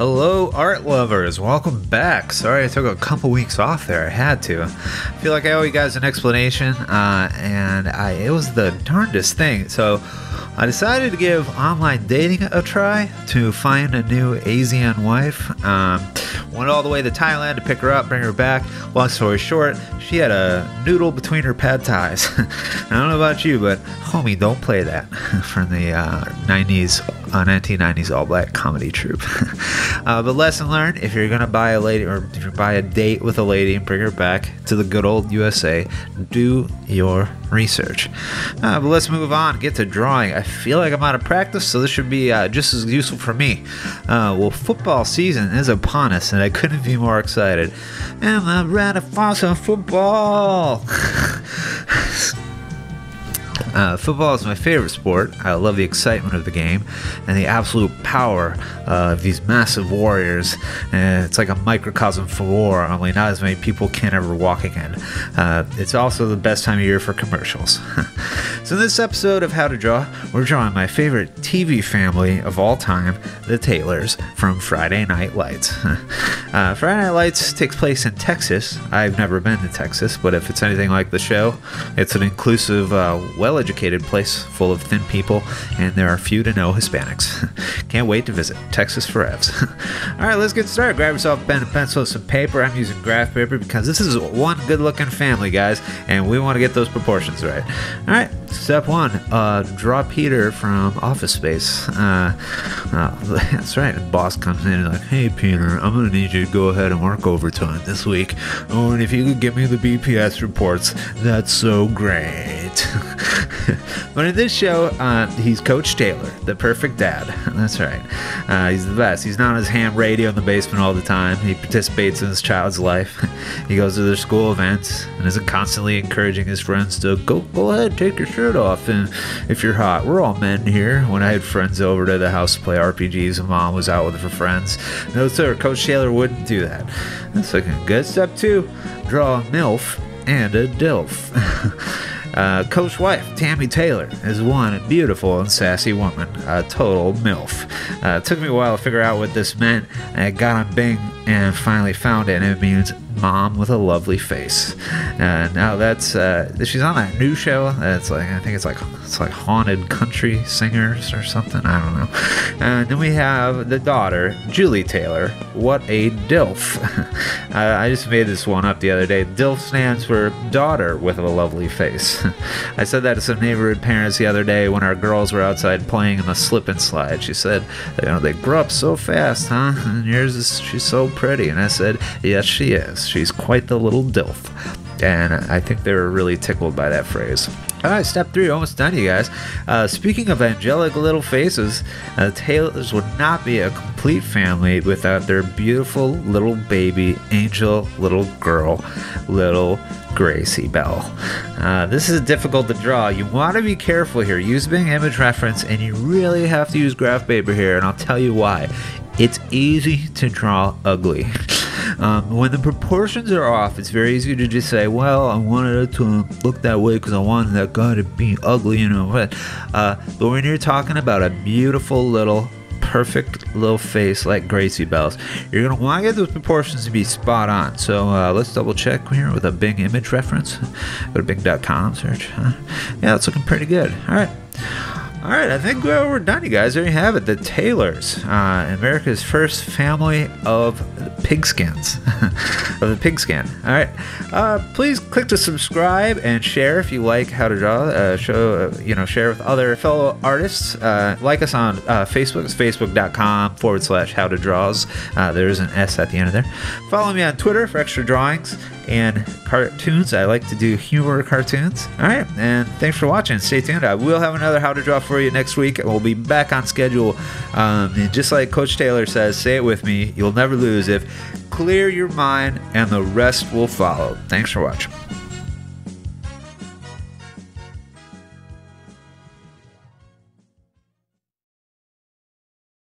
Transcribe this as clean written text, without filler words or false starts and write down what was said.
Hello, art lovers. Welcome back. Sorry I took a couple weeks off there. I had to. I feel like I owe you guys an explanation, and it was the darndest thing. So I decided to give online dating a try to find a new Asian wife. Went all the way to Thailand to pick her up, bring her back. Long story short, she had a noodle between her pad thais. I don't know about you, but homie, don't play that from the 1990s all-black comedy troupe. But lesson learned, if you're going to buy a lady, or if you buy a date with a lady and bring her back to the good old USA, do your research. But let's move on, get to drawing. I feel like I'm out of practice, so this should be just as useful for me. Well, football season is upon us, and I couldn't be more excited. And I'm ready for some football. Football is my favorite sport. I love the excitement of the game and the absolute power of these massive warriors. It's like a microcosm for war, only not as many people can ever walk again. It's also the best time of year for commercials. So in this episode of How to Draw, we're drawing my favorite TV family of all time, the Taylors from Friday Night Lights. Friday Night Lights takes place in Texas. I've never been to Texas, but if it's anything like the show, it's an inclusive, well-educated place full of thin people, and there are few to no Hispanics. Can't wait to visit Texas forevs. All right, let's get started. Grab yourself a pen and pencil and some paper. I'm using graph paper because this is one good-looking family, guys, and we want to get those proportions right. All right, step one, draw Peter from Office Space. That's right, the boss comes in and like, hey, Peter, I'm going to need you to go ahead and work overtime this week. Oh, and if you could give me the BPS reports, that's so great. But in this show, he's Coach Taylor, the perfect dad. That's right. He's the best. He's not on his ham radio in the basement all the time. He participates in his child's life. He goes to their school events and isn't constantly encouraging his friends to go ahead, take your shirt off, and if you're hot. We're all men here. When I had friends over to the house to play RPGs and mom was out with her friends, no sir, Coach Taylor wouldn't do that. That's looking good. Step two, draw a MILF and a DILF. Coach's wife, Tammy Taylor, is one beautiful and sassy woman, a total MILF. It took me a while to figure out what this meant, and I got on Bing and finally found it, and it means mom with a lovely face. Now that's she's on that new show. It's like, I think it's like Haunted Country Singers or something. I don't know. And then we have the daughter, Julie Taylor. What a DILF. I just made this one up the other day. DILF stands for daughter with a lovely face. I said that to some neighborhood parents the other day when our girls were outside playing in the slip and slide. She said, they grow up so fast, huh? And she's so pretty. And I said, yes, she is. She's quite the little DILF. And I think they were really tickled by that phrase. All right, step three, almost done, you guys. Speaking of angelic little faces, Taylors would not be a complete family without their beautiful little baby angel little girl, little Gracie Belle. This is difficult to draw. You want to be careful here. Use Bing Image Reference, and you really have to use graph paper here, and I'll tell you why. It's easy to draw ugly. When the proportions are off, it's very easy to just say, well, I wanted it to look that way because I wanted that guy to be ugly, you know. But when you're talking about a beautiful little, perfect little face like Gracie Belle's, you're going to want to get those proportions to be spot on. So let's double check here with a Bing Image Reference. Go to Bing.com, search. Yeah, it's looking pretty good. All right, I think we're done, you guys. There you have it, the Taylors, America's first family of pigskins, of the pigskin. All right, please click to subscribe and share if you like How to Draw. Share with other fellow artists. Like us on Facebook. It's facebook.com/howtodraws. There's an S at the end of there. Follow me on Twitter for extra drawings and cartoons. I like to do humor cartoons. All right, and thanks for watching. Stay tuned. I will have another How to Draw for you next week. We'll be back on schedule. And just like Coach Taylor says, say it with me, you'll never lose if clear your mind and the rest will follow. Thanks for watching.